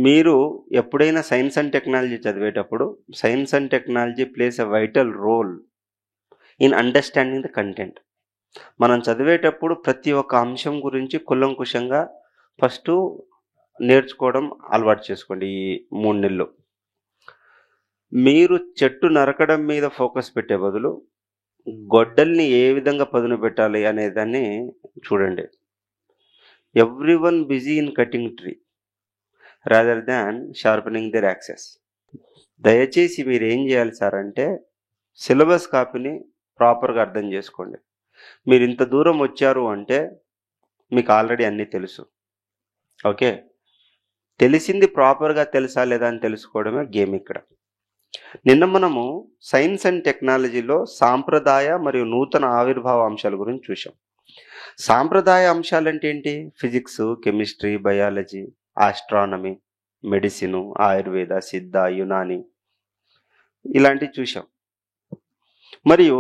మీరు ఎప్పుడైనా science and technology చదివేటప్పుడు science and technology plays a vital role in understanding the content. మనం చదివేటప్పుడు ప్రతి ఒక్క అంశం గురించి కూలంకుషంగా ఫస్ట్ నేర్చుకోవడం అలవాటు చేసుకోండి. ఈ 3 నెలలు మీరు చెట్టు నరకడం మీద ఫోకస్ పెట్టే బదులు గొడ్డల్ని ఏ విధంగా పదును పెట్టాలి అనేదాన్ని చూడండి. Everyone busy in cutting tree rather than sharpening their axes. దయచేసి మీరు ఏం చేయాలి సార్ అంటే సిలబస్ కాపీని ప్రాపర్గా అర్థం చేసుకోండి. మీరు ఇంత దూరం వచ్చారు అంటే మీకు ఆల్రెడీ అన్నీ తెలుసు. ఓకే, తెలిసింది ప్రాపర్గా తెలుసా లేదా అని తెలుసుకోవడమే గేమ్ ఇక్కడ. నిన్న మనము సైన్స్ అండ్ టెక్నాలజీలో సాంప్రదాయ మరియు నూతన ఆవిర్భావ అంశాల గురించి చూసాం. సాంప్రదాయ అంశాలంటే ఏంటి? Physics, chemistry, biology, astronomy, medicine, Ayurveda, సిద్ధ, యునాని ఇలాంటివి చూసాం. మరియు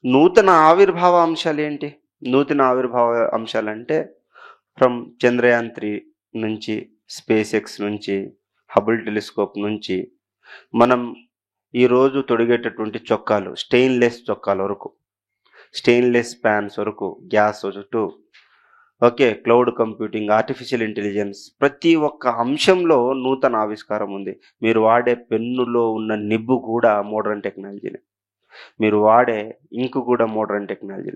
నూతన ఆవిర్భావ అంశాలు ఏంటి? నూతన ఆవిర్భావ అంశాలంటే ఫ్రమ్ చంద్రయాన్ 3 నుంచి, స్పేస్ ఎక్స్ నుంచి, హబుల్ టెలిస్కోప్ నుంచి మనం ఈరోజు తొడిగేటటువంటి చొక్కాలు, స్టెయిన్లెస్ చొక్కాల వరకు, స్టెయిన్లెస్ ప్యాన్స్ వరకు, గ్యాస్ చుట్టూ, okay, cloud computing, artificial intelligence, ప్రతి ఒక్క అంశంలో నూతన ఆవిష్కారం ఉంది. మీరు వాడే పెన్నులో ఉన్న నిబ్బు కూడా మోడర్న్ టెక్నాలజీనే. మీరు వాడే ఇంకు కూడా మోడర్న్ టెక్నాలజీ.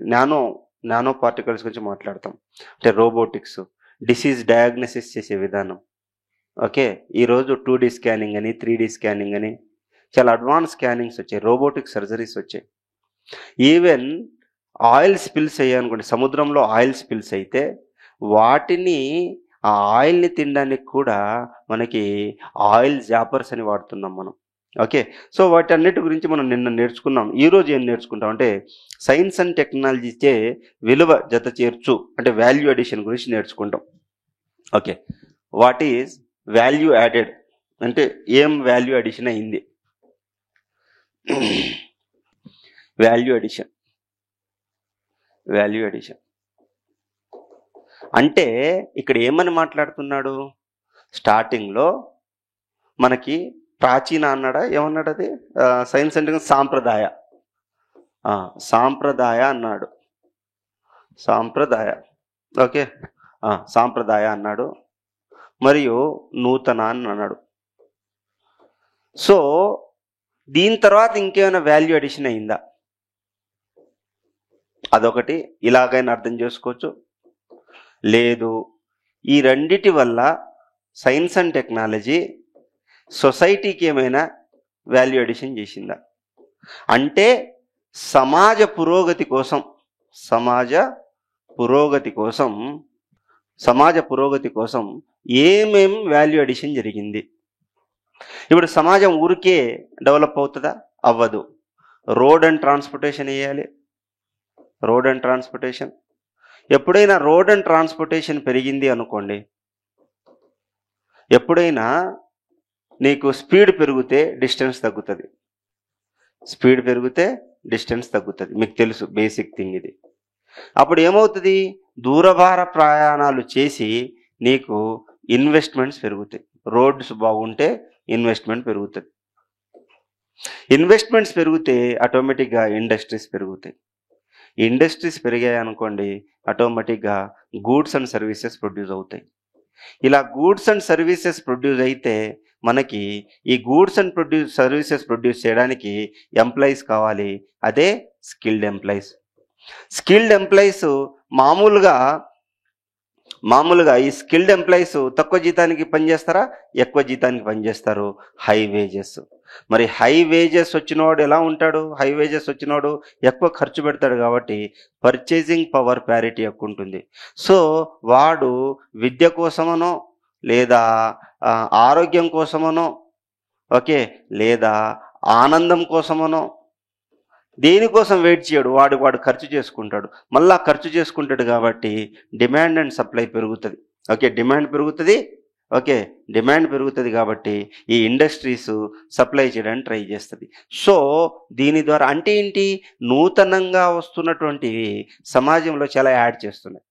నానో పార్టికల్స్ గురించి మాట్లాడతాం. అంటే రోబోటిక్స్, డిసీజ్ డయాగ్నోసిస్ చేసే విధానం. ఓకే, ఈరోజు 2D స్కానింగ్ అని, 3D స్కానింగ్ అని చాలా అడ్వాన్స్ స్కానింగ్స్ వచ్చాయి, రోబోటిక్ సర్జరీస్ వచ్చాయి. ఈవెన్ ఆయిల్ స్పిల్స్ అయ్యాయనుకోండి, సముద్రంలో ఆయిల్ స్పిల్స్ అయితే వాటిని, ఆ ఆయిల్ని తినడానికి కూడా మనకి ఆయిల్ జాపర్స్ అని వాడుతున్నాం మనం. ఓకే, సో వాటన్నిటి గురించి మనం నిన్న నేర్చుకున్నాం. ఈరోజు ఏం నేర్చుకుంటాం అంటే సైన్స్ అండ్ టెక్నాలజీచే విలువ జత చేర్చు అంటే వాల్యూ అడిషన్ గురించి నేర్చుకుంటాం. Okay, what is value added అంటే ఏం వాల్యూ అడిషన్ అయింది? వాల్యూ అడిషన్ అంటే ఇక్కడ ఏమని మాట్లాడుతున్నాడు? స్టార్టింగ్లో మనకి ప్రాచీన అన్నాడా, ఏమన్నాడు? అది సైన్స్ అంటే సాంప్రదాయ అన్నాడు. ఓకే, సాంప్రదాయ అన్నాడు, మరియు నూతన అని అన్నాడు. సో దీని తర్వాత ఇంకేమైనా వాల్యూ అడిషన్ అయిందా? అదొకటి ఇలాగైనా అర్థం చేసుకోవచ్చు. లేదు, ఈ రెండిటి వల్ల సైన్స్ అండ్ టెక్నాలజీ సొసైటీకి ఏమైనా వాల్యూ అడిషన్ చేసిందా అంటే సమాజ పురోగతి కోసం ఏమేం వాల్యూ అడిషన్ జరిగింది? ఇప్పుడు సమాజం ఊరికే డెవలప్ అవుతుందా? అవ్వదు. రోడ్ అండ్ ట్రాన్స్పోర్టేషన్ వేయాలి. ఎప్పుడైనా రోడ్ అండ్ ట్రాన్స్పోర్టేషన్ పెరిగింది అనుకోండి, ఎప్పుడైనా నీకు స్పీడ్ పెరిగితే డిస్టెన్స్ తగ్గుతుంది. మీకు తెలుసు, బేసిక్ థింగ్ ఇది. అప్పుడు ఏమవుతుంది? దూరభార ప్రయాణాలు చేసి నీకు ఇన్వెస్ట్మెంట్స్ పెరుగుతాయి. రోడ్స్ బాగుంటే ఇన్వెస్ట్మెంట్ పెరుగుతుంది. ఇన్వెస్ట్మెంట్స్ పెరిగితే ఆటోమేటిక్గా ఇండస్ట్రీస్ పెరుగుతాయి. ఇండస్ట్రీస్ పెరిగాయి అనుకోండి, ఆటోమేటిక్గా గూడ్స్ అండ్ సర్వీసెస్ ప్రొడ్యూస్ అవుతాయి. ఇలా గూడ్స్ అండ్ సర్వీసెస్ ప్రొడ్యూస్ అయితే మనకి ఈ గూడ్స్ అండ్ సర్వీసెస్ ప్రొడ్యూస్ చేయడానికి ఎంప్లాయీస్ కావాలి. అదే స్కిల్డ్ ఎంప్లాయీస్. మామూలుగా ఈ స్కిల్డ్ ఎంప్లాయీస్ తక్కువ జీతానికి పనిచేస్తారా? ఎక్కువ జీతానికి పనిచేస్తారు. High wages. మరి హై వేజెస్ వచ్చినవాడు ఎలా ఉంటాడు? హై వేజెస్ వచ్చినవాడు ఎక్కువ ఖర్చు పెడతాడు కాబట్టి పర్చేసింగ్ పవర్ ప్యారిటీ ఎక్కువ ఉంటుంది. సో వాడు విద్య కోసమనో, లేదా ఆరోగ్యం కోసమనో, ఓకే, లేదా ఆనందం కోసమనో, దేనికోసం వెయిట్ చేయడు. వాడు ఖర్చు చేసుకుంటాడు. మళ్ళా ఖర్చు చేసుకుంటాడు కాబట్టి డిమాండ్ అండ్ సప్లై పెరుగుతుంది. ఓకే, డిమాండ్ పెరుగుతుంది కాబట్టి ఈ ఇండస్ట్రీస్ సప్లై చేయడానికి ట్రై చేస్తుంది. సో దీని ద్వారా అంటే ఏంటి? నూతనంగా వస్తున్నటువంటి సమాజంలో చాలా యాడ్ చేస్తున్నాయి.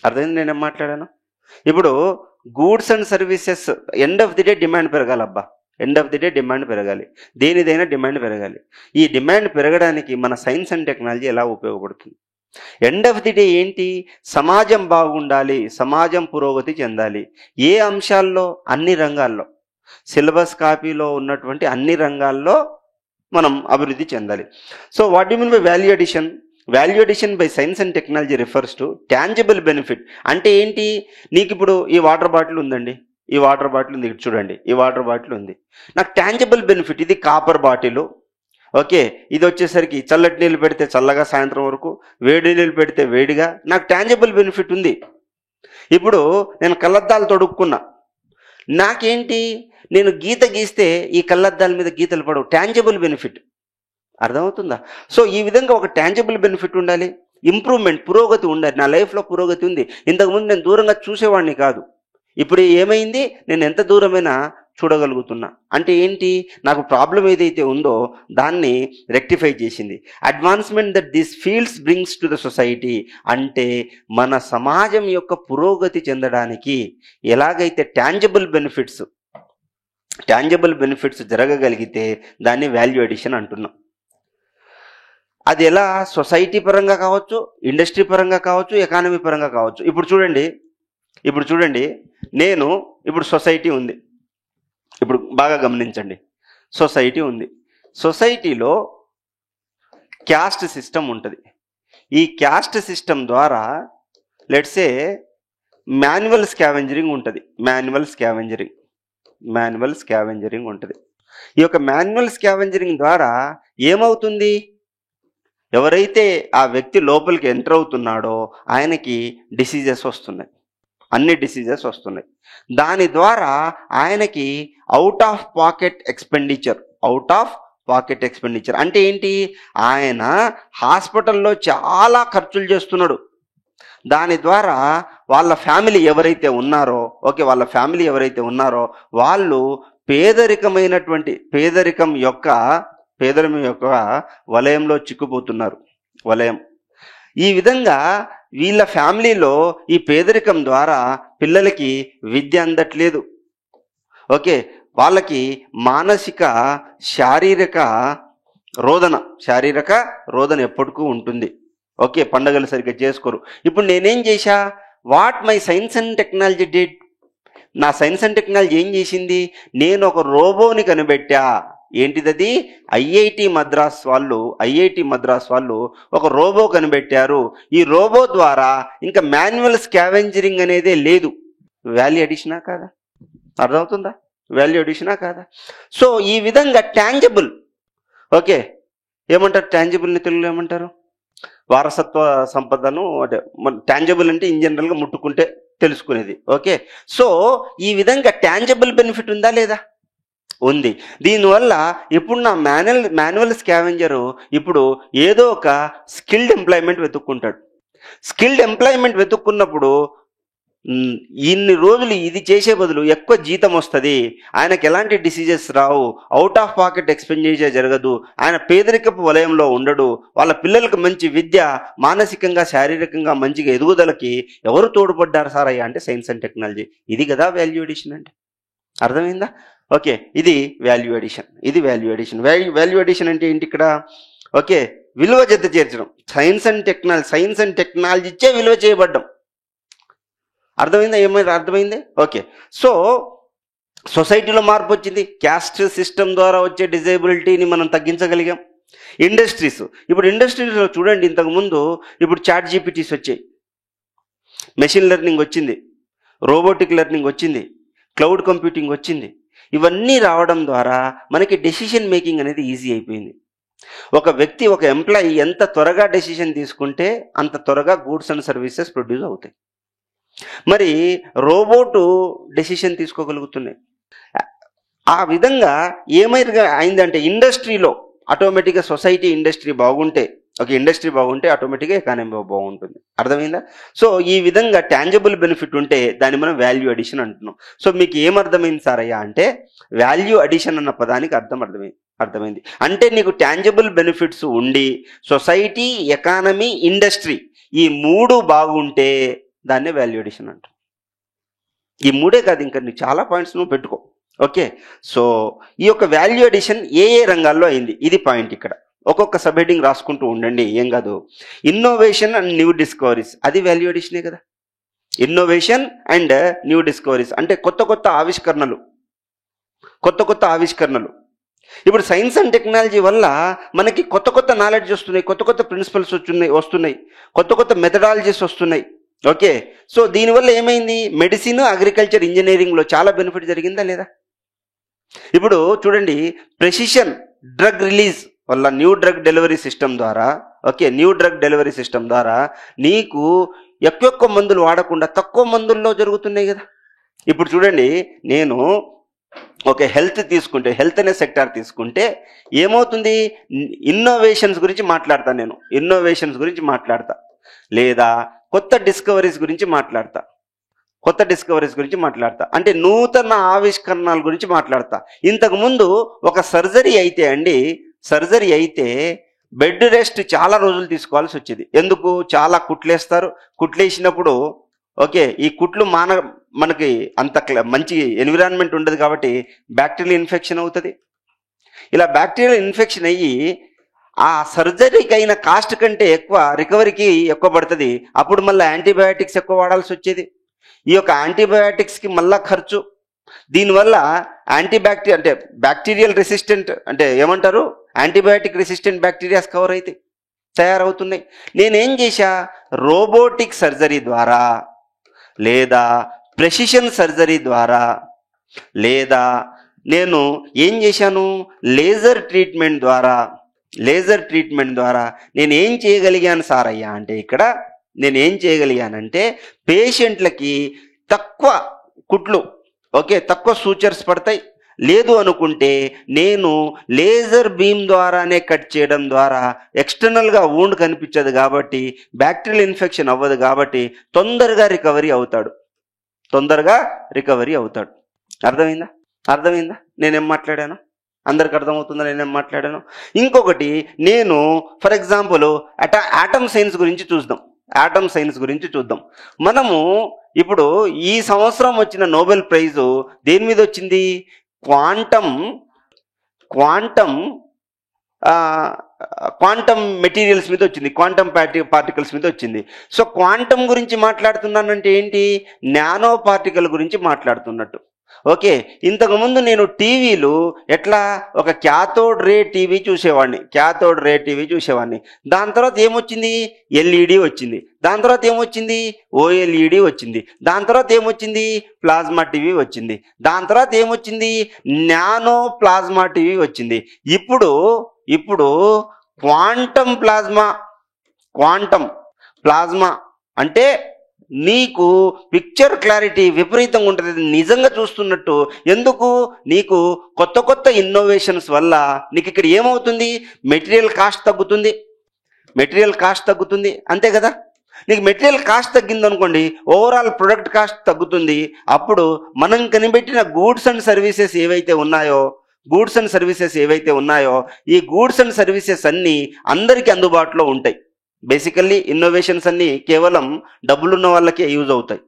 అర్థమైంది నేనేం మాట్లాడాను? ఇప్పుడు goods and services end of the day demand పెరగాలబ్బా, end of the day demand పెరగాలి, దేనిదైనా డిమాండ్ పెరగాలి. ఈ డిమాండ్ పెరగడానికి మన సైన్స్ అండ్ టెక్నాలజీ ఎలా ఉపయోగపడుతుంది? ఎండ్ ఆఫ్ ది డే ఏంటి? సమాజం బాగుండాలి, సమాజం పురోగతి చెందాలి. ఏ అంశాల్లో? అన్ని రంగాల్లో, సిలబస్ కాపీలో ఉన్నటువంటి అన్ని రంగాల్లో మనం అభివృద్ధి చెందాలి. So what you mean by value addition? Value addition by science and technology refers to tangible benefit. అంటే ఏంటి? నీకు ఇప్పుడు ఈ వాటర్ బాటిల్ ఉందండి, ఈ వాటర్ బాటిల్ ఉంది, ఇక్కడ చూడండి, ఈ వాటర్ బాటిల్ ఉంది. నాకు టాంజిబుల్ బెనిఫిట్, ఇది కాపర్ బాటిల్, ఓకే, ఇది వచ్చేసరికి చల్లటి నీళ్ళు పెడితే చల్లగా సాయంత్రం వరకు, వేడి నీళ్ళు పెడితే వేడిగా, నాకు టాంజిబుల్ బెనిఫిట్ ఉంది. ఇప్పుడు నేను కళ్ళద్దాలు తొడుక్కున్నా, నాకేంటి, నేను గీత గీస్తే ఈ కళ్ళద్దాల మీద గీతలు పడవు, టాంజిబుల్ బెనిఫిట్. అర్థమవుతుందా? సో ఈ విధంగా ఒక టాంజిబుల్ బెనిఫిట్ ఉండాలి, ఇంప్రూవ్మెంట్, పురోగతి ఉండాలి. నా లైఫ్లో పురోగతి ఉంది. ఇంతకుముందు నేను దూరంగా చూసేవాడిని కాదు, ఇప్పుడు ఏమైంది, నేను ఎంత దూరమైనా చూడగలుగుతున్నా. అంటే ఏంటి? నాకు ప్రాబ్లం ఏదైతే ఉందో దాన్ని రెక్టిఫై చేసింది. Advancement that this fields brings to the society అంటే మన సమాజం యొక్క పురోగతి చెందడానికి ఎలాగైతే టాంజిబుల్ బెనిఫిట్స్ జరగగలిగితే దాన్ని వాల్యూ అడిషన్ అంటున్నాం. అది ఎలా? సొసైటీ పరంగా కావచ్చు, ఇండస్ట్రీ పరంగా కావచ్చు, ఎకానమీ పరంగా కావచ్చు. ఇప్పుడు చూడండి, నేను ఇప్పుడు సొసైటీ ఉంది, ఇప్పుడు బాగా గమనించండి, సొసైటీ ఉంది. సొసైటీలో క్యాస్ట్ సిస్టమ్ ఉంటుంది. ఈ క్యాస్ట్ సిస్టమ్ ద్వారా లెట్సే మాన్యువల్ స్కావెంజరింగ్ ఉంటుంది. మాన్యువల్ స్కావెంజరింగ్ ఉంటుంది. ఈ యొక్క మాన్యువల్ స్కావెంజరింగ్ ద్వారా ఏమవుతుంది? ఎవరైతే ఆ వ్యక్తి లోపలికి ఎంటర్ అవుతున్నాడో ఆయనకి డిసీజెస్ వస్తున్నాయి, అన్ని డిసీజెస్ వస్తున్నాయి. దాని ద్వారా ఆయనకి అవుట్ ఆఫ్ పాకెట్ ఎక్స్పెండిచర్ అంటే ఏంటి? ఆయన హాస్పిటల్లో చాలా ఖర్చులు చేస్తున్నాడు. దాని ద్వారా వాళ్ళ ఫ్యామిలీ ఎవరైతే ఉన్నారో వాళ్ళు పేదరికం యొక్క వలయంలో చిక్కుపోతున్నారు. ఈ విధంగా వీళ్ళ ఫ్యామిలీలో ఈ పేదరికం ద్వారా పిల్లలకి విద్య అందట్లేదు, ఓకే, వాళ్ళకి మానసిక శారీరక రోదన ఎప్పటికూ ఉంటుంది, ఓకే, పండుగలు సరిగ్గా చేసుకోరు. ఇప్పుడు నేనేం చేశా? What my science and technology did? నా సైన్స్ అండ్ టెక్నాలజీ ఏం చేసింది? నేను ఒక రోబోని కనిపెట్టా. ఏంటిదది? ఐఐటి మద్రాస్ వాళ్ళు ఒక రోబో కనిపెట్టారు. ఈ రోబో ద్వారా ఇంకా మాన్యువల్ స్కావెంజరింగ్ అనేదే లేదు. వాల్యూ అడిషనా కాదా? అర్థమవుతుందా? వాల్యూ అడిషనా కాదా? సో ఈ విధంగా టాంజిబుల్, ఓకే, ఏమంటారు టాంజిబుల్ని తెలుగులో ఏమంటారు? వారసత్వ సంపదను, అంటే టాంజిబుల్ అంటే ఇన్ జనరల్గా ముట్టుకుంటే తెలుసుకునేది, ఓకే. సో ఈ విధంగా టాంజిబుల్ బెనిఫిట్ ఉందా లేదా? ఉంది. దీనివల్ల ఇప్పుడు నా మాన్యువల్ స్కావెంజరు ఇప్పుడు ఏదో ఒక స్కిల్డ్ ఎంప్లాయ్మెంట్ వెతుక్కున్నప్పుడు ఇన్ని రోజులు ఇది చేసే బదులు ఎక్కువ జీతం వస్తుంది, ఆయనకు ఎలాంటి diseases Rao, out of pocket expenditure జరగదు, ఆయన పేదరికపు వలయంలో ఉండడు, వాళ్ళ పిల్లలకు మంచి విద్య, మానసికంగా శారీరకంగా మంచిగా ఎదుగుదలకి ఎవరు తోడ్పడ్డారు సార్ అయ్యా అంటే సైన్స్ అండ్ టెక్నాలజీ. ఇది కదా వాల్యూ అడిషన్ అంటే. అర్థమైందా? ఓకే, ఇది వాల్యూ అడిషన్. వాల్యూ అడిషన్ అంటే ఏంటి ఇక్కడ? ఓకే, విలువ జత చేర్చడం. సైన్స్ అండ్ టెక్నాలజీ ఇచ్చే విలువ చేయబడ్డం. అర్థమైందా? ఏమైనా అర్థమైంది? ఓకే. సో సొసైటీలో మార్పు వచ్చింది. క్యాస్ట్ సిస్టమ్ ద్వారా వచ్చే డిజేబిలిటీని మనం తగ్గించగలిగాం. ఇప్పుడు ఇండస్ట్రీస్లో చూడండి, ఇంతకుముందు ఇప్పుడు చాట్ జీపీటీస్ వచ్చాయి, మెషిన్ లెర్నింగ్ వచ్చింది, రోబోటిక్ లెర్నింగ్ వచ్చింది, క్లౌడ్ కంప్యూటింగ్ వచ్చింది. ఇవన్నీ రావడం ద్వారా మనకి డెసిషన్ మేకింగ్ అనేది ఈజీ అయిపోయింది. ఒక ఎంప్లాయీ ఎంత త్వరగా డెసిషన్ తీసుకుంటే అంత త్వరగా గూడ్స్ అండ్ సర్వీసెస్ ప్రొడ్యూస్ అవుతాయి. మరి రోబోటు డెసిషన్ తీసుకోగలుగుతున్నాయి. ఆ విధంగా ఏమైనా అయిందంటే ఇండస్ట్రీలో ఆటోమేటిక్గా ఇండస్ట్రీ బాగుంటే ఆటోమేటిక్గా ఎకానమీ బాగుంటుంది. అర్థమైందా? సో ఈ విధంగా టాంజిబుల్ బెనిఫిట్ ఉంటే దాన్ని మనం వాల్యూ అడిషన్ అంటున్నాం. సో మీకు ఏమర్థమైంది సార్ అయ్యా అంటే వాల్యూ అడిషన్ అన్న పదానికి అర్థమైంది. అంటే నీకు టాంజిబుల్ బెనిఫిట్స్ ఉండి సొసైటీ, ఎకానమీ, ఇండస్ట్రీ ఈ మూడు బాగుంటే దాన్ని వాల్యూ అడిషన్ అంటాం. ఈ మూడే కాదు, ఇంకా నీకు చాలా పాయింట్స్ నువ్వు పెట్టుకో. ఓకే, సో ఈ యొక్క వాల్యూ అడిషన్ ఏ ఏ రంగాల్లో అయింది, ఇది పాయింట్. ఇక్కడ ఒక్కొక్క సబ్ హెడ్డింగ్ రాసుకుంటూ ఉండండి, ఏం కాదు. ఇన్నోవేషన్ అండ్ న్యూ డిస్కవరీస్, అది వాల్యూ అడిషనే కదా. ఇన్నోవేషన్ అండ్ న్యూ డిస్కవరీస్ అంటే కొత్త కొత్త ఆవిష్కరణలు. ఇప్పుడు సైన్స్ అండ్ టెక్నాలజీ వల్ల మనకి కొత్త కొత్త నాలెడ్జ్ వస్తున్నాయి, కొత్త కొత్త ప్రిన్సిపల్స్ వస్తున్నాయి, కొత్త కొత్త మెథడాలజీస్ వస్తున్నాయి. ఓకే, సో దీనివల్ల ఏమైంది, మెడిసిన్, అగ్రికల్చర్, ఇంజనీరింగ్లో చాలా బెనిఫిట్ జరిగిందా లేదా? ఇప్పుడు చూడండి, ప్రెసిషన్ డ్రగ్ రిలీజ్ వల్ల న్యూ డ్రగ్ డెలివరీ సిస్టమ్ ద్వారా నీకు ఎక్కువ మందులు వాడకుండా తక్కువ మందుల్లో జరుగుతున్నాయి కదా. ఇప్పుడు చూడండి, నేను ఒక హెల్త్ అనే సెక్టార్ తీసుకుంటే ఏమవుతుంది, ఇన్నోవేషన్స్ గురించి మాట్లాడతా లేదా కొత్త డిస్కవరీస్ గురించి మాట్లాడతా అంటే నూతన ఆవిష్కరణల గురించి మాట్లాడతా. ఇంతకుముందు ఒక సర్జరీ అయితే బెడ్ రెస్ట్ చాలా రోజులు తీసుకోవాల్సి వచ్చేది. ఎందుకు, చాలా కుట్లేసినప్పుడు ఓకే, ఈ కుట్లు మనకి అంత మంచి ఎన్విరాన్మెంట్ ఉండదు కాబట్టి బ్యాక్టీరియల్ ఇన్ఫెక్షన్ అవుతుంది. ఇలా బ్యాక్టీరియల్ ఇన్ఫెక్షన్ అయ్యి ఆ సర్జరీకి అయిన కాస్ట్ కంటే ఎక్కువ రికవరీకి ఎక్కువ పడుతుంది. అప్పుడు మళ్ళీ యాంటీబయాటిక్స్ ఎక్కువ వాడాల్సి వచ్చేది. ఈ యొక్క యాంటీబయాటిక్స్కి మళ్ళా ఖర్చు. దీనివల్ల బ్యాక్టీరియల్ రెసిస్టెంట్ అంటే ఏమంటారు, యాంటీబయాటిక్ రెసిస్టెంట్ బ్యాక్టీరియాస్ తయారవుతున్నాయి. నేనేం చేశా, రోబోటిక్ సర్జరీ ద్వారా లేదా ప్రెసిషన్ సర్జరీ ద్వారా లేదా నేను ఏం చేశాను, లేజర్ ట్రీట్మెంట్ ద్వారా నేను ఏం చేయగలిగాను సారయ్యా అంటే, ఇక్కడ నేను ఏం చేయగలిగానంటే పేషెంట్లకి తక్కువ కుట్లు, తక్కువ సూచర్స్ పడతాయి. లేదు అనుకుంటే నేను లేజర్ బీమ్ ద్వారానే కట్ చేయడం ద్వారా ఎక్స్టర్నల్గా వూండ్ కనిపించదు కాబట్టి బ్యాక్టీరియల్ ఇన్ఫెక్షన్ అవ్వదు కాబట్టి తొందరగా రికవరీ అవుతాడు. అర్థమైందా నేనేం మాట్లాడాను? అందరికి అర్థమవుతుందా నేనేం మాట్లాడాను? ఇంకొకటి, నేను ఫర్ ఎగ్జాంపుల్ ఆటమ్ సైన్స్ గురించి చూద్దాం. మనము ఇప్పుడు ఈ సంవత్సరం వచ్చిన నోబెల్ ప్రైజు దేని మీద వచ్చింది, క్వాంటమ్ మెటీరియల్స్ మీద వచ్చింది, క్వాంటమ్ పార్టికల్స్ మీద వచ్చింది. సో క్వాంటమ్ గురించి మాట్లాడుతున్నానంటే ఏంటి, నానో పార్టికల్ గురించి మాట్లాడుతున్నట్టు. ఓకే, ఇంతకుముందు నేను టీవీలు ఎట్లా ఒక క్యాథోడ్ రే టీవీ చూసేవాడిని. దాని తర్వాత ఏమొచ్చింది, ఎల్ఈడి వచ్చింది. దాని తర్వాత ఏమొచ్చింది, ఓఎల్ఈడి వచ్చింది. దాని తర్వాత ఏమొచ్చింది, ప్లాస్మా టీవీ వచ్చింది. దాని తర్వాత ఏమొచ్చింది, నానో ప్లాస్మా టీవీ వచ్చింది. ఇప్పుడు క్వాంటమ్ ప్లాస్మా అంటే నీకు పిక్చర్ క్లారిటీ విపరీతంగా ఉంటుంది, నిజంగా చూస్తున్నట్టు. ఎందుకు, నీకు కొత్త ఇన్నోవేషన్స్ వల్ల నీకు ఇక్కడ ఏమవుతుంది, మెటీరియల్ కాస్ట్ తగ్గుతుంది, అంతే కదా. నీకు మెటీరియల్ కాస్ట్ తగ్గింది అనుకోండి, ఓవరాల్ ప్రొడక్ట్ కాస్ట్ తగ్గుతుంది. అప్పుడు మనం కనిపెట్టిన గూడ్స్ అండ్ సర్వీసెస్ ఏవైతే ఉన్నాయో ఈ గూడ్స్ అండ్ సర్వీసెస్ అన్నీ అందరికీ అందుబాటులో ఉంటాయి. బేసికల్లీ ఇన్నోవేషన్స్ అన్నీ కేవలం డబ్బులున్న వాళ్ళకే యూజ్ అవుతాయి.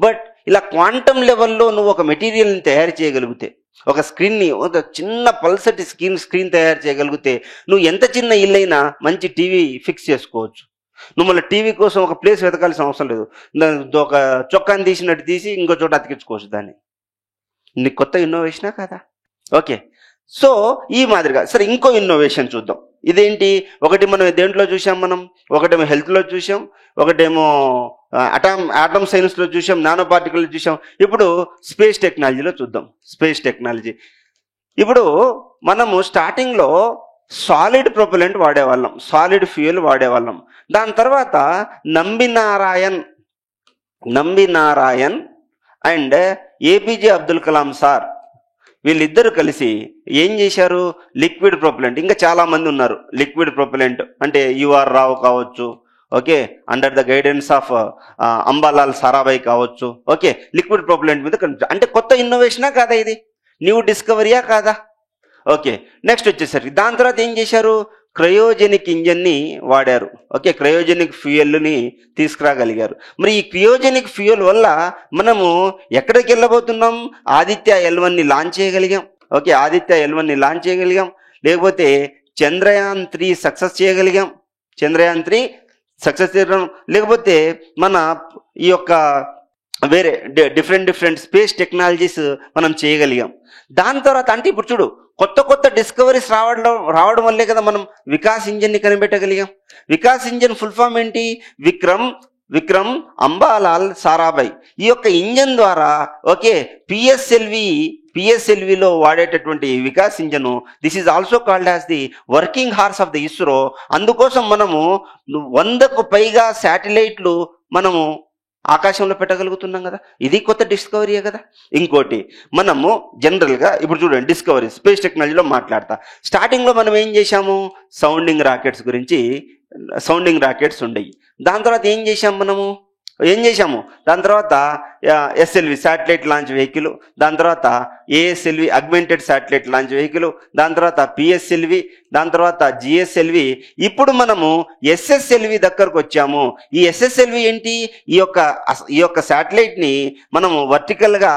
బట్ ఇలా క్వాంటమ్ లెవెల్లో నువ్వు ఒక మెటీరియల్ని తయారు చేయగలిగితే, ఒక చిన్న పల్సటి స్క్రీన్ తయారు చేయగలిగితే, నువ్వు ఎంత చిన్న ఇల్లైనా మంచి టీవీ ఫిక్స్ చేసుకోవచ్చు. నువ్వు మళ్ళీ టీవీ కోసం ఒక ప్లేస్ వెతకాల్సిన అవసరం లేదు. ఒక చొక్కాని తీసి ఇంకో చోట అతికించుకోవచ్చు దాన్ని. నీకు కొత్త ఇన్నోవేషనా కదా. ఓకే, సో ఈ మాదిరిగా సరే ఇంకో ఇన్నోవేషన్ చూద్దాం. ఇదేంటి, ఒకటి మనం దేంట్లో చూసాం, ఒకటేమో హెల్త్లో చూసాం, ఒకటేమో ఆటమ్ సైన్స్లో చూసాం, నానో పార్టికల్లో చూసాం. ఇప్పుడు స్పేస్ టెక్నాలజీలో చూద్దాం. ఇప్పుడు మనము స్టార్టింగ్లో సాలిడ్ ప్రొపెలెంట్ వాడేవాళ్ళం, సాలిడ్ ఫ్యూయల్ వాడేవాళ్ళం. దాని తర్వాత Nambi Narayan and APJ Abdul Kalam sir వీళ్ళిద్దరు కలిసి ఏం చేశారు, లిక్విడ్ ప్రొపెలెంట్. ఇంకా చాలా మంది ఉన్నారు లిక్విడ్ ప్రొపెలెంట్ అంటే యుఆర్ రావు కావచ్చు, okay, under the guidance of Ambalal Sarabhai కావచ్చు. ఓకే, లిక్విడ్ ప్రొపెలెంట్ మీద అంటే కొత్త ఇన్నోవేషనా కాదా, ఇది న్యూ డిస్కవరీయా కాదా? ఓకే, నెక్స్ట్ వచ్చేసరికి దాని తర్వాత ఏం చేశారు, క్రయోజెనిక్ ఇంజన్ని వాడారు. ఓకే, క్రయోజెనిక్ ఫ్యూయల్ని తీసుకురాగలిగారు. మరి ఈ క్రయోజెనిక్ ఫ్యూయల్ వల్ల మనము ఎక్కడికి వెళ్ళబోతున్నాం? ఆదిత్య L1ని లాంచ్ చేయగలిగాం. ఓకే, ఆదిత్య L1ని లాంచ్ చేయగలిగాం. లేకపోతే చంద్రయాన్ 3 సక్సెస్ చేయగలిగాం. చంద్రయాన్ 3 సక్సెస్ చేయడం, లేకపోతే మన ఈ యొక్క వేరే డిఫరెంట్ స్పేస్ టెక్నాలజీస్ మనం చేయగలిగాం. దాని తర్వాత అంటే ఇప్పుడు చూడు, కొత్త డిస్కవరీస్ రావడం వల్లే కదా మనం వికాస్ ఇంజన్ని కనిపెట్టగలిగాం. వికాస్ ఇంజన్ ఫుల్ ఫామ్ ఏంటి? విక్రమ్ అంబాలాల్ సారాభాయ్. ఈ యొక్క ఇంజన్ ద్వారా ఓకే పిఎస్ఎల్విలో వాడేటటువంటి Vikas engine, this is also called as the working horse of the ISRO. అందుకోసం మనము 100కు పైగా శాటిలైట్లు మనము ఆకాశంలో పెట్టగలుగుతున్నాం కదా. ఇది కొత్త డిస్కవరీయే కదా. ఇంకోటి మనము జనరల్గా ఇప్పుడు చూడండి, డిస్కవరీ స్పేస్ టెక్నాలజీలో మాట్లాడతా. స్టార్టింగ్లో మనం ఏం చేశాము? సౌండింగ్ రాకెట్స్ ఉండేవి. దాని తర్వాత ఏం చేశాము? దాని తర్వాత ఎస్ఎల్వి శాటిలైట్ లాంచ్ వెహికల్, దాని తర్వాత ASLV augmented satellite launch vehicle, దాని తర్వాత పిఎస్ఎల్వి, దాని తర్వాత జిఎస్ఎల్వి. ఇప్పుడు మనము ఎస్ఎస్ఎల్వి దగ్గరకు వచ్చాము. ఈ ఎస్ఎస్ఎల్వి ఏంటి? ఈ యొక్క శాటిలైట్ని మనము వర్టికల్గా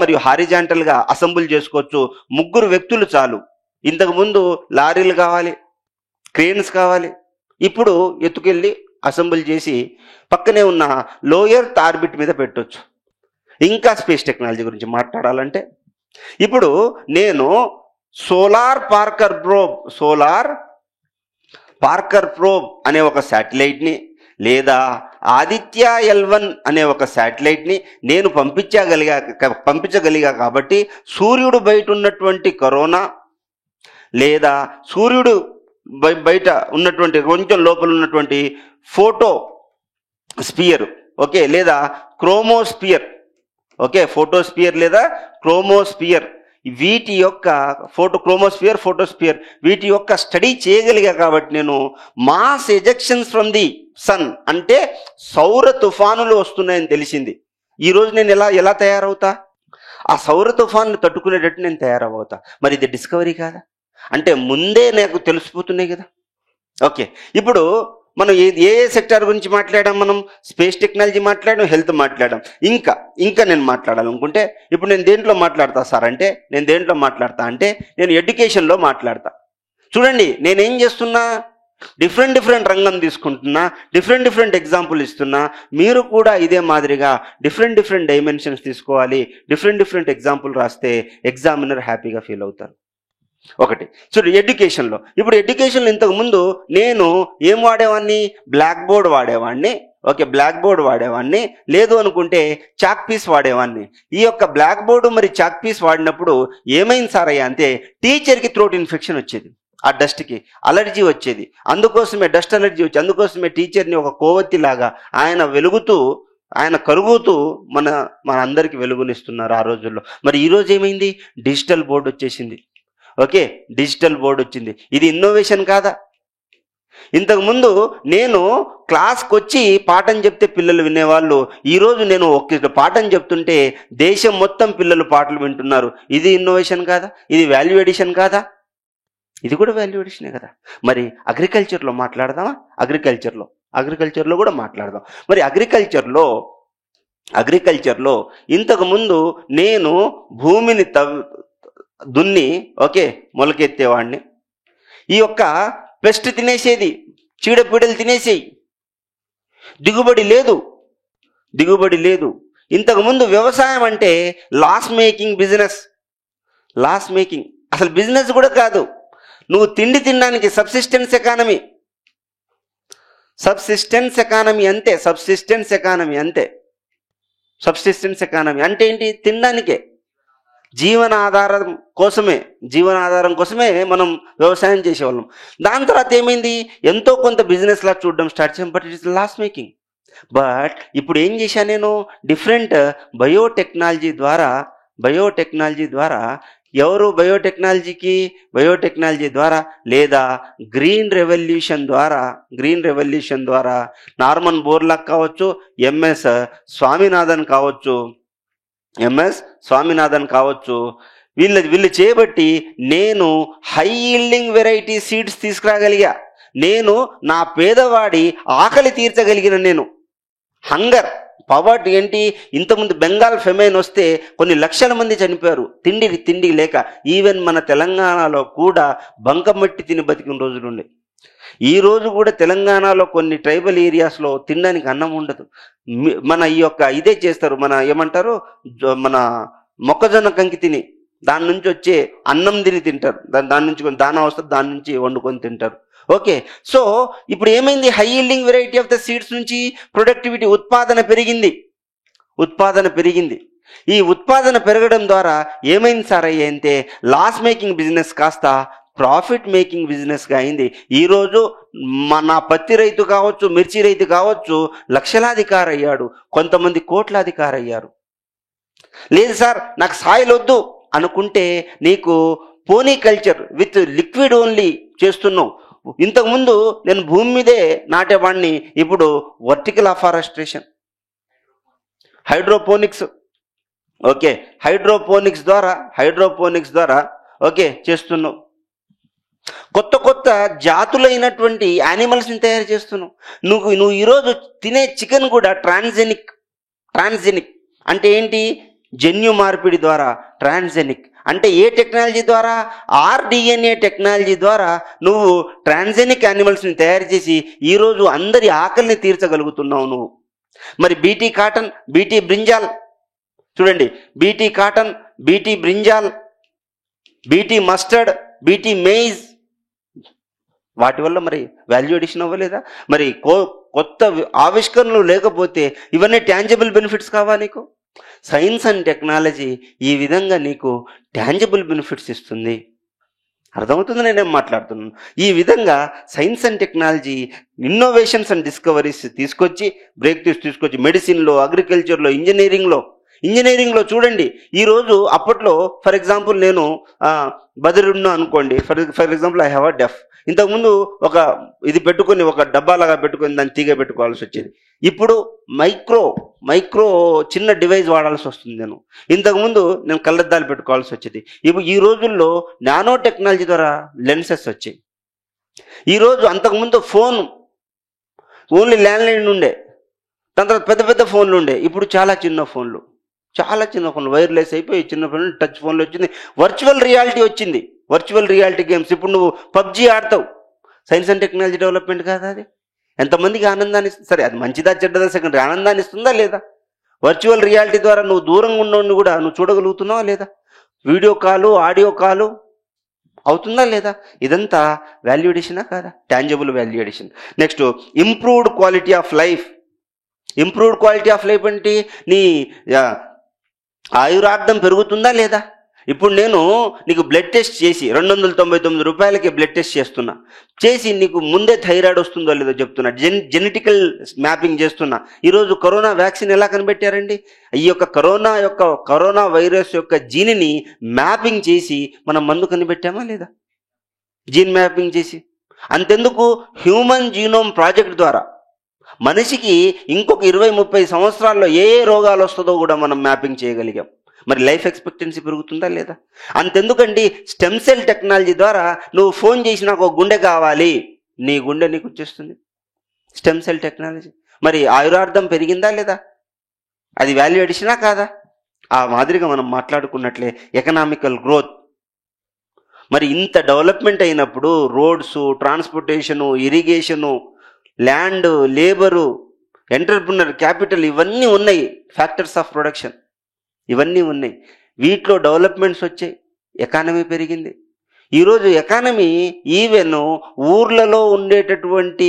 మరియు హారిజాంటల్గా అసెంబుల్ చేసుకోవచ్చు. 3 వ్యక్తులు చాలు. ఇంతకుముందు లారీలు కావాలి, క్రేన్స్ కావాలి. ఇప్పుడు ఎత్తుకెళ్ళి అసెంబుల్ చేసి పక్కనే ఉన్న లో ఎర్త్ ఆర్బిట్ మీద పెట్టొచ్చు. ఇంకా స్పేస్ టెక్నాలజీ గురించి మాట్లాడాలంటే ఇప్పుడు నేను సోలార్ పార్కర్ ప్రోబ్ అనే ఒక శాటిలైట్ని లేదా ఆదిత్య L1 అనే ఒక శాటిలైట్ని నేను పంపించగలిగా కాబట్టి సూర్యుడు బయట ఉన్నటువంటి కరోనా లేదా సూర్యుడు బయట ఉన్నటువంటి కొంచెం లోపల ఉన్నటువంటి ఫోటోస్పియర్ ఓకే లేదా క్రోమోస్పియర్ ఫోటోస్పియర్ లేదా క్రోమోస్పియర్ వీటి యొక్క ఫోటోస్పియర్ వీటి యొక్క స్టడీ చేయగలిగా కాబట్టి నేను mass ejections from the sun అంటే సౌర తుఫానులు వస్తున్నాయని తెలిసింది. ఈరోజు నేను ఎలా తయారవుతా? ఆ సౌర తుఫాను తట్టుకునేటట్టు నేను తయారవుతా. మరి ఇది డిస్కవరీ కాదా? అంటే ముందే నాకు తెలిసిపోతున్నాయి కదా. ఓకే, ఇప్పుడు మనం ఏ సెక్టార్ గురించి మాట్లాడాం? మనం స్పేస్ టెక్నాలజీ మాట్లాడాం, హెల్త్ మాట్లాడాం. ఇంకా నేను మాట్లాడాలనుకుంటే ఇప్పుడు నేను దేంట్లో మాట్లాడతా సార్ అంటే నేను ఎడ్యుకేషన్లో మాట్లాడతా. చూడండి, నేనేం చేస్తున్నా? డిఫరెంట్ రంగం తీసుకుంటున్నా, డిఫరెంట్ ఎగ్జాంపుల్ ఇస్తున్నా. మీరు కూడా ఇదే మాదిరిగా డిఫరెంట్ డైమెన్షన్స్ తీసుకోవాలి. డిఫరెంట్ ఎగ్జాంపుల్ రాస్తే ఎగ్జామినర్ హ్యాపీగా ఫీల్ అవుతారు. ఒకటి చూడు, ఎడ్యుకేషన్లో ఇంతకుముందు నేను ఏం వాడేవాడిని? Black board వాడేవాడిని. లేదు అనుకుంటే చాక్ పీస్ వాడేవాడిని. ఈ యొక్క బ్లాక్ బోర్డు మరి చాక్ పీస్ వాడినప్పుడు ఏమైంది సార్ అయ్యా అంటే టీచర్కి థ్రోట్ ఇన్ఫెక్షన్ వచ్చేది, ఆ డస్ట్కి అలర్జీ వచ్చేది. డస్ట్ అలర్జీ వచ్చి అందుకోసమే టీచర్ని ఒక కొవ్వొత్తిలాగా ఆయన కరుగుతూ మన అందరికి వెలుగునిస్తున్నారు ఆ రోజుల్లో. మరి ఈరోజు ఏమైంది? డిజిటల్ బోర్డు వచ్చేసింది. డిజిటల్ బోర్డు వచ్చింది. ఇది ఇన్నోవేషన్ కాదా? ఇంతకుముందు నేను క్లాస్కి వచ్చి పాఠం చెప్తే పిల్లలు వినేవాళ్ళు. ఈరోజు నేను ఒక పాఠం చెప్తుంటే దేశం మొత్తం పిల్లలు పాటలు వింటున్నారు. ఇది ఇన్నోవేషన్ కాదా? ఇది వాల్యూ ఎడిషన్ కాదా? ఇది కూడా వాల్యూ ఎడిషనే కదా. మరి అగ్రికల్చర్లో మాట్లాడదామా? అగ్రికల్చర్లో కూడా మాట్లాడదాం. మరి అగ్రికల్చర్లో ఇంతకుముందు నేను భూమిని దున్ని మొలకెత్తేవాడిని. ఈ యొక్క పెస్ట్ తినేసేది, చీడపీడలు తినేసేయి, దిగుబడి లేదు. ఇంతకుముందు వ్యవసాయం అంటే లాస్ మేకింగ్, అసలు బిజినెస్ కూడా కాదు. నువ్వు తిండి తినడానికి సబ్సిస్టెన్స్ ఎకానమీ అంతే. సబ్సిస్టెన్స్ ఎకానమీ అంటే ఏంటి? తినడానికే, జీవనాధారం కోసమే మనం వ్యవసాయం చేసేవాళ్ళం. దాని తర్వాత ఏమైంది? ఎంతో కొంత బిజినెస్ లా చూడడం స్టార్ట్ చేయం, but it is loss making. But ఇప్పుడు ఏం చేశాను నేను? డిఫరెంట్ బయోటెక్నాలజీ ద్వారా ఎవరు బయోటెక్నాలజీ ద్వారా లేదా గ్రీన్ రెవల్యూషన్ ద్వారా నార్మన్ బోర్లాగ్ కావచ్చు, ఎంఎస్ స్వామినాథన్ కావచ్చు, వీళ్ళు చేయబట్టి నేను హై ఈల్డింగ్ వెరైటీ సీడ్స్ తీసుకురాగలిగా. నేను నా పేదవాడి ఆకలి తీర్చగలిగిన, నేను హంగర్ పవర్టీ ఏంటి, ఇంతకుముందు బెంగాల్ ఫెమైన్ వస్తే కొన్ని లక్షల మంది చనిపోయారు తిండి లేక. ఈవెన్ మన తెలంగాణలో కూడా బంకమట్టి తిని బతికిన రోజులుండే. ఈ రోజు కూడా తెలంగాణలో కొన్ని ట్రైబల్ ఏరియాస్లో తినడానికి అన్నం ఉండదు. మన ఈ యొక్క ఇదే చేస్తారు, మన ఏమంటారు, మన మొక్కజొన్న కంకి తిని దాని నుంచి వచ్చే అన్నం తింటారు. దాని నుంచి దానా వస్తుంది, దాని నుంచి వండుకొని తింటారు. ఓకే, సో ఇప్పుడు ఏమైంది, high yielding variety of the seeds నుంచి ప్రొడక్టివిటీ, ఉత్పాదన పెరిగింది. ఈ ఉత్పాదన పెరగడం ద్వారా ఏమైంది సార్ అంటే లాస్ మేకింగ్ బిజినెస్ కాస్త ప్రాఫిట్ మేకింగ్ బిజినెస్గా అయింది. ఈరోజు నా పత్తి రైతు కావచ్చు, మిర్చి రైతు కావచ్చు, లక్షలాధికారి అయ్యాడు, కొంతమంది కోట్లాధికారి అయ్యారు. లేదు సార్ నాకు సాయిల్ వద్దు అనుకుంటే నీకు పోనీ కల్చర్ విత్ లిక్విడ్ ఓన్లీ చేస్తున్నావు. ఇంతకుముందు నేను భూమి మీదే నాటేవాడిని, ఇప్పుడు vertical afforestation, hydroponics. Okay, hydroponics ద్వారా ఓకే చేస్తున్నావు. కొత్త జాతులైనటువంటి యానిమల్స్ని తయారు చేస్తున్నావు. నువ్వు ఈరోజు తినే చికెన్ కూడా ట్రాన్స్జెనిక్ అంటే ఏంటి, జన్యు మార్పిడి ద్వారా. ట్రాన్స్జెనిక్ అంటే ఏ టెక్నాలజీ ద్వారా, ఆర్డిఎన్ఏ టెక్నాలజీ ద్వారా నువ్వు ట్రాన్స్జెనిక్ యానిమల్స్ని తయారు చేసి ఈరోజు అందరి ఆకలిని తీర్చగలుగుతున్నావు నువ్వు. మరి బీటీ కాటన్, బీటీ బ్రింజాల్ చూడండి, BT cotton, BT brinjal, BT mustard, BT maize, వాటి వల్ల మరి వాల్యూ అడిషన్ అవ్వలేదా? మరి కొత్త ఆవిష్కరణలు లేకపోతే ఇవన్నీ ట్యాంజిబుల్ బెనిఫిట్స్ కావా నీకు? సైన్స్ అండ్ టెక్నాలజీ ఈ విధంగా నీకు ట్యాంజిబుల్ బెనిఫిట్స్ ఇస్తుంది. అర్థమవుతుంది నేనేం మాట్లాడుతున్నాను? ఈ విధంగా science and technology innovations and discoveries తీసుకొచ్చి, బ్రేక్ త్రూస్ తీసుకొచ్చి, మెడిసిన్లో, అగ్రికల్చర్లో, ఇంజనీరింగ్లో చూడండి. ఈరోజు అప్పట్లో ఫర్ ఎగ్జాంపుల్ నేను బదిరున్నా అనుకోండి, for example I have a deaf. ఇంతకుముందు ఒక ఇది పెట్టుకొని, ఒక డబ్బాలాగా పెట్టుకొని దాన్ని తీగ పెట్టుకోవాల్సి వచ్చేది. ఇప్పుడు మైక్రో చిన్న డివైస్ వాడాల్సి వస్తుంది. ఇంతకుముందు నేను కళ్ళద్దాలు పెట్టుకోవాల్సి వచ్చేది. ఇప్పుడు ఈ రోజుల్లో నానో టెక్నాలజీ ద్వారా లెన్సెస్ వచ్చాయి. ఈరోజు అంతకుముందు ఫోన్ ఓన్లీ ల్యాండ్లైన్ ఉండే, దాని తర్వాత పెద్ద ఫోన్లు ఉండే. ఇప్పుడు చాలా చిన్న ఫోన్లు, వైర్లెస్ అయిపోయి చిన్న ఫోన్లు, టచ్ ఫోన్లు వచ్చింది. Virtual reality games. ఇప్పుడు నువ్వు పబ్జీ ఆడతావు, సైన్స్ అండ్ టెక్నాలజీ డెవలప్మెంట్ కాదా అది? ఎంతమందికి ఆనందాన్ని ఇస్తుంది? సరే అది మంచిదా చెడ్డదా సెకండరీ, ఆనందాన్ని ఇస్తుందా లేదా? వర్చువల్ రియాలిటీ ద్వారా నువ్వు దూరంగా ఉన్నోడిని కూడా నువ్వు చూడగలుగుతున్నావా లేదా? వీడియో కాలు, ఆడియో కాలు అవుతుందా లేదా? ఇదంతా వాల్యూ అడిషనా కాదా? Tangible value addition. Next improved quality of life అంటే నీ ఆయురార్థం పెరుగుతుందా లేదా? ఇప్పుడు నేను నీకు బ్లడ్ టెస్ట్ చేసి 299 రూపాయలకి బ్లడ్ టెస్ట్ చేసి నీకు ముందే థైరాయిడ్ వస్తుందో లేదో చెప్తున్నా, జెనెటికల్ మ్యాపింగ్ చేస్తున్నా. ఈరోజు కరోనా వ్యాక్సిన్ ఎలా కనిపెట్టారండి? ఈ యొక్క కరోనా వైరస్ యొక్క జీన్ని మ్యాపింగ్ చేసి మనం మందు కనిపెట్టామా లేదా? జీన్ మ్యాపింగ్ చేసి. అంతెందుకు, హ్యూమన్ జీనోమ్ ప్రాజెక్ట్ ద్వారా మనిషికి ఇంకొక 20-30 సంవత్సరాల్లో ఏ రోగాలు వస్తుందో కూడా మనం మ్యాపింగ్ చేయగలిగాం. మరి లైఫ్ ఎక్స్పెక్టెన్సీ పెరుగుతుందా లేదా? అంతెందుకండి, స్టెమ్ సెల్ టెక్నాలజీ ద్వారా నువ్వు ఫోన్ చేసి నాకు ఒక గుండె కావాలి, నీ గుండె నీకు వచ్చేస్తుంది. Stem cell technology. మరి ఆయురార్థం పెరిగిందా లేదా? అది వాల్యూ అడిషనా కాదా? ఆ మాదిరిగా మనం మాట్లాడుకున్నట్లే ఎకనామికల్ గ్రోత్. మరి ఇంత డెవలప్మెంట్ అయినప్పుడు roads, transportation, irrigation, land, labour, entrepreneur capital ఇవన్నీ ఉన్నాయి. ఫ్యాక్టర్స్ ఆఫ్ ప్రొడక్షన్ ఇవన్నీ ఉన్నాయి. వీటిలో డెవలప్మెంట్స్ వచ్చాయి, ఎకానమీ పెరిగింది. ఈరోజు ఎకానమీ ఈవెన్ ఊర్లలో ఉండేటటువంటి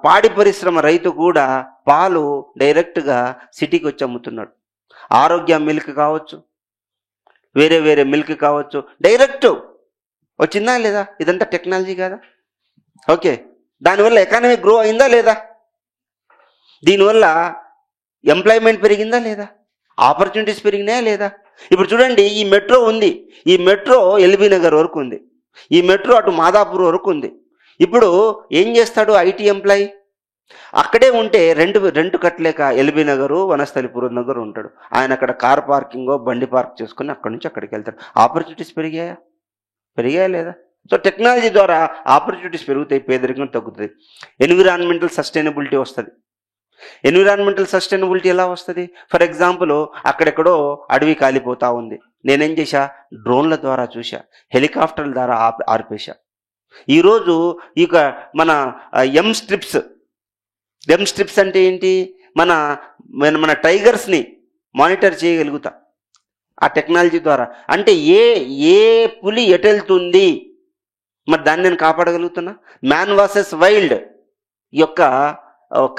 పాడి పరిశ్రమ రైతు కూడా పాలు డైరెక్ట్గా సిటీకి వచ్చి అమ్ముతున్నాడు. ఆరోగ్య మిల్క్ కావచ్చు, వేరే మిల్క్ కావచ్చు, డైరెక్ట్ వచ్చిందా లేదా? ఇదంతా టెక్నాలజీ కాదా? ఓకే, దానివల్ల ఎకానమీ గ్రో అయిందా లేదా? దీనివల్ల ఎంప్లాయ్మెంట్ పెరిగిందా లేదా? ఆపర్చునిటీస్ పెరిగినాయా లేదా? ఇప్పుడు చూడండి, ఈ మెట్రో ఉంది, ఈ మెట్రో ఎల్బీ నగర్ వరకు ఉంది, ఈ మెట్రో అటు మాదాపూర్ వరకు ఉంది. ఇప్పుడు ఏం చేస్తాడు ఐటీ ఎంప్లాయీ? అక్కడే ఉంటే రెంట్ కట్టలేక ఎల్బీ నగరు, వనస్థలిపురం నగర్ ఉంటాడు. ఆయన అక్కడ కార్ పార్కింగో బండి పార్క్ చేసుకుని అక్కడి నుంచి అక్కడికి వెళ్తాడు. ఆపర్చునిటీస్ పెరిగాయా లేదా? సో టెక్నాలజీ ద్వారా ఆపర్చునిటీస్ పెరుగుతాయి, పేదరికం తగ్గుతుంది, ఎన్విరాన్మెంటల్ సస్టైనబిలిటీ వస్తుంది. ఎన్విరాన్మెంటల్ సస్టైనబిలిటీ ఎలా వస్తుంది? ఫర్ ఎగ్జాంపుల్, అక్కడెక్కడో అడవి కాలిపోతా ఉంది, నేనేం చేశా, డ్రోన్ల ద్వారా చూసా, హెలికాప్టర్ల ద్వారా ఆర్పేశా. ఈరోజు ఇక మన ఎం స్ట్రిప్స్ అంటే ఏంటి, మన మన టైగర్స్ని మానిటర్ చేయగలుగుతా ఆ టెక్నాలజీ ద్వారా. అంటే ఏ పులి ఎటెళ్తుంది, మరి దాన్ని నేను కాపాడగలుగుతున్నా. మ్యాన్ వర్సెస్ వైల్డ్ యొక్క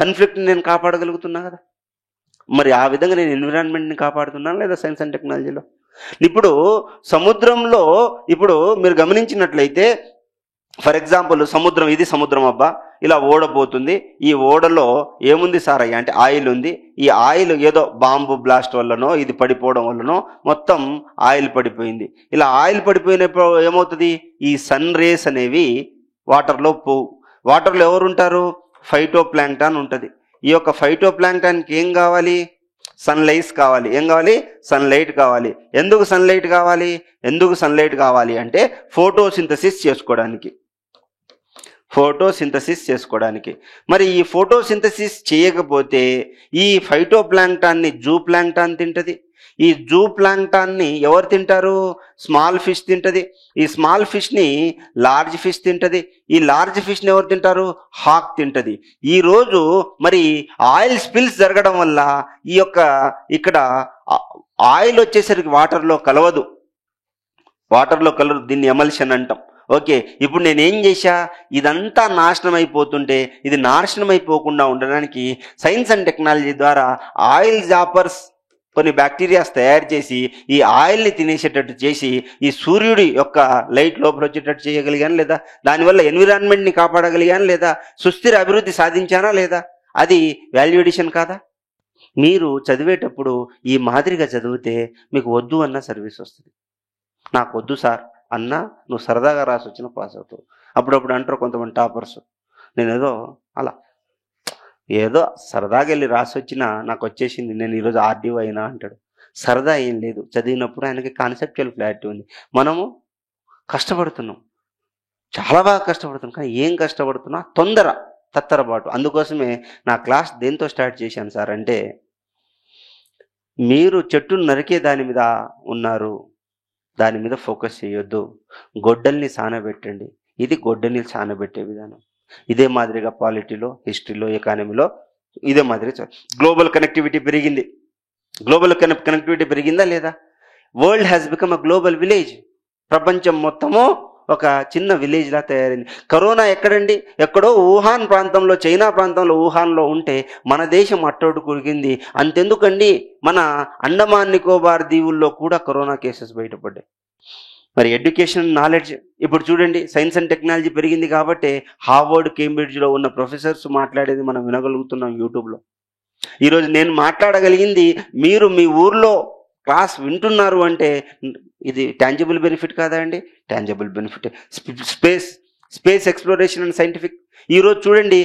కన్ఫ్లిక్ట్ని నేను కాపాడగలుగుతున్నా కదా. మరి ఆ విధంగా నేను ఎన్విరాన్మెంట్ని కాపాడుతున్నాను లేదా సైన్స్ అండ్ టెక్నాలజీలో. ఇప్పుడు సముద్రంలో ఇప్పుడు మీరు గమనించినట్లయితే, ఫర్ ఎగ్జాంపుల్ సముద్రం, ఇది సముద్రం అబ్బా, ఇలా ఓడబోతుంది, ఈ ఓడలో ఏముంది సారయ్య అంటే ఆయిల్ ఉంది. ఈ ఆయిల్ ఏదో బాంబు బ్లాస్ట్ వల్లనో ఇది పడిపోవడం వల్లనో మొత్తం ఆయిల్ పడిపోయింది. ఇలా ఆయిల్ పడిపోయినప్పుడు ఏమవుతుంది, ఈ సన్ రేస్ అనేవి వాటర్లో పోవు. వాటర్లో ఎవరుంటారు, ఫైటో ప్లాంక్టాన్ ఉంటుంది. ఈ యొక్క ఫైటో ప్లాంక్టాన్కి ఏం కావాలి, సన్లైట్ కావాలి. ఏం కావాలి, సన్లైట్ కావాలి. ఎందుకు సన్లైట్ కావాలి అంటే ఫోటోసింథసిస్ చేసుకోవడానికి. మరి ఈ ఫోటోసింథసిస్ చేయకపోతే ఈ ఫైటో ప్లాంక్టాన్ని జూ ప్లాంక్టాన్ తింటది. ఈ జూ ప్లాంక్టాన్ని ఎవరు తింటారు, స్మాల్ ఫిష్ తింటది. ఈ స్మాల్ ఫిష్ని లార్జ్ ఫిష్ తింటది. ఈ లార్జ్ ఫిష్ని ఎవరు తింటారు, హాక్ తింటది. ఈరోజు మరి ఆయిల్ స్పిల్స్ జరగడం వల్ల ఈ యొక్క ఇక్కడ ఆయిల్ వచ్చేసరికి వాటర్లో కలవదు. దీన్ని ఎమల్షన్ అంటాం. ఓకే, ఇప్పుడు నేనేం చేశా, ఇదంతా నాశనం అయిపోతుంటే ఇది నాశనం అయిపోకుండా ఉండడానికి సైన్స్ అండ్ టెక్నాలజీ ద్వారా ఆయిల్ జాపర్స్ కొన్ని బ్యాక్టీరియాస్ తయారు చేసి ఈ ఆయిల్ని తినేసేటట్టు చేసి ఈ సూర్యుడి యొక్క లైట్ లోపల వచ్చేటట్టు చేయగలిగాను లేదా, దానివల్ల ఎన్విరాన్మెంట్ని కాపాడగలిగాను లేదా, సుస్థిర అభివృద్ధి సాధించానా లేదా, అది వాల్యూ ఎడిషన్ కాదా? మీరు చదివేటప్పుడు ఈ మాదిరిగా చదివితే మీకు వద్దు అన్న సర్వీస్ వస్తుంది. నాకు వద్దు సార్ అన్నా నువ్వు సరదాగా రాసి వచ్చిన పాస్ అవుతావు. అప్పుడప్పుడు అంటారు కొంతమంది టాపర్స్, నేను ఏదో సరదాగా వెళ్ళి రాసి వచ్చినా నాకు వచ్చేసింది, నేను ఈరోజు ఆర్డీఓ అయినా అంటాడు. సరదా ఏం లేదు, చదివినప్పుడు ఆయనకి కాన్సెప్చువల్ క్లారిటీ ఉంది. మనము కష్టపడుతున్నాం, చాలా బాగా కష్టపడుతున్నాం, కానీ ఏం కష్టపడుతున్నా తత్తరపాటు. అందుకోసమే నా క్లాస్ దేంతో స్టార్ట్ చేశాను సార్ అంటే, మీరు చెట్టును నరికే దాని మీద ఉన్నారు, దాని మీద ఫోకస్ చేయొద్దు, గొడ్డల్ని సానబెట్టండి. ఇది గొడ్డల్ని సానబెట్టే విధానం. ఇదే మాదిరిగా పాలిటీలో, హిస్టరీలో, ఎకానమీలో ఇదే మాదిరి. గ్లోబల్ కనెక్టివిటీ పెరిగిందా లేదా? World has become a global village. ప్రపంచం మొత్తము ఒక చిన్న విలేజ్ లా తయారైంది. కరోనా ఎక్కడండి, ఎక్కడో వుహాన్ ప్రాంతంలో, చైనా ప్రాంతంలో వుహాన్లో ఉంటే మన దేశం అట్టోటు కురిగింది. అంతెందుకండి, మన అండమాన్ నికోబార్ దీవుల్లో కూడా కరోనా కేసెస్ బయటపడ్డాయి. మరి ఎడ్యుకేషన్, నాలెడ్జ్, ఇప్పుడు చూడండి సైన్స్ అండ్ టెక్నాలజీ పెరిగింది కాబట్టి హార్వర్డ్, కేంబ్రిడ్జ్లో ఉన్న ప్రొఫెసర్స్ మాట్లాడేది మనం వినగలుగుతున్నాం యూట్యూబ్లో. ఈరోజు నేను మాట్లాడగలిగింది మీరు మీ ఊర్లో క్లాస్ వింటున్నారు అంటే ఇది టాంజిబుల్ బెనిఫిట్ కాదా అండి? Tangible benefit. Space exploration and scientific. ఈరోజు చూడండి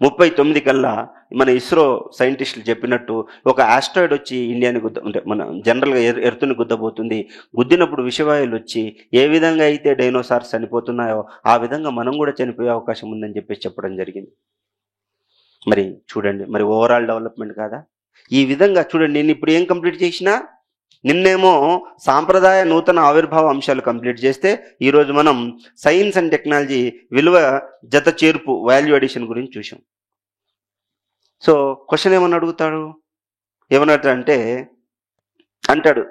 2039 కల్లా మన ఇస్రో సైంటిస్టులు చెప్పినట్టు ఒక ఆస్ట్రాయిడ్ వచ్చి ఇండియాని అంటే మన జనరల్గా ఎర్త్ని గుద్దబోతుంది. గుద్దినప్పుడు విషవాయువులు వచ్చి ఏ విధంగా అయితే డైనోసార్స్ చనిపోతున్నాయో ఆ విధంగా మనం కూడా చనిపోయే అవకాశం ఉందని చెప్పడం జరిగింది. మరి చూడండి, మరి ఓవరాల్ డెవలప్మెంట్ కాదా? ఈ విధంగా చూడండి, నేను ఇప్పుడు ఏం కంప్లీట్ చేసినా, నిన్నేమో సాంప్రదాయ నూతన ఆవిర్భావ అంశాలు కంప్లీట్ చేస్తే ఈరోజు మనం సైన్స్ అండ్ టెక్నాలజీ విలువ జత చేర్పు, వాల్యూ అడిషన్ గురించి చూసాం. సో క్వశ్చన్ ఏమన్నాడంటే అంటాడు,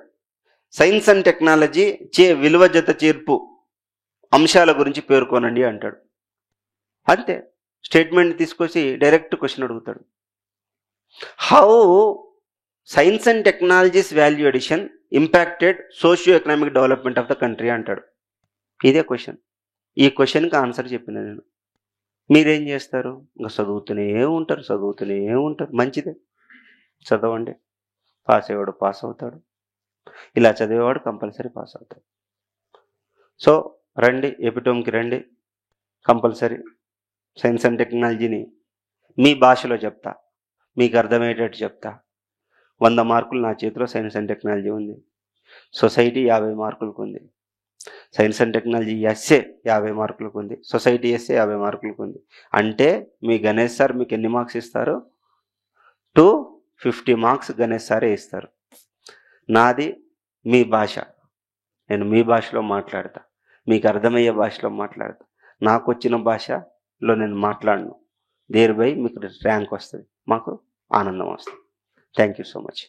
సైన్స్ అండ్ టెక్నాలజీ విలువ జత చేర్పు అంశాల గురించి పేర్కొనండి అంటాడు. అంతే, స్టేట్మెంట్ తీసుకొచ్చి డైరెక్ట్ క్వశ్చన్ అడుగుతాడు. How science and technologies value addition impacted socio economic development of the country అంటాడు. ఇదే క్వశ్చన్. ఈ క్వశ్చన్కి ఆన్సర్ చెప్పిన నేను. మీరేం చేస్తారు? ఇంకా చదువుతూనే ఉంటారు. మంచిదే, చదవండి. పాస్ అయ్యేవాడు పాస్ అవుతాడు, ఇలా చదివేవాడు కంపల్సరీ పాస్ అవుతాడు. సో రండి, ఎపిటోమ్కి రండి. కంపల్సరీ సైన్స్ అండ్ టెక్నాలజీని మీ భాషలో చెప్తా, మీకు అర్థమయ్యేటట్టు చెప్తా. 100 మార్కులు నా చేతిలో సైన్స్ అండ్ టెక్నాలజీ ఉంది. సొసైటీ 50 మార్కులకు ఉంది. సైన్స్ అండ్ టెక్నాలజీ ఎస్ఏ 50 మార్కులకు ఉంది. సొసైటీ ఎస్ఏ 50 మార్కులకు ఉంది. అంటే మీ గణేష్ సార్ మీకు ఎన్ని మార్క్స్ ఇస్తారు? 250 మార్క్స్ గణేష్ సారే ఇస్తారు. నాది మీ భాష, నేను మీ భాషలో మాట్లాడతా, మీకు అర్థమయ్యే భాషలో మాట్లాడతా. నాకు వచ్చిన భాషలో నేను మాట్లాడను. దేర్ బై మీకు ర్యాంక్ వస్తుంది, మాకు ఆనందం వస్తుంది. Thank you so much.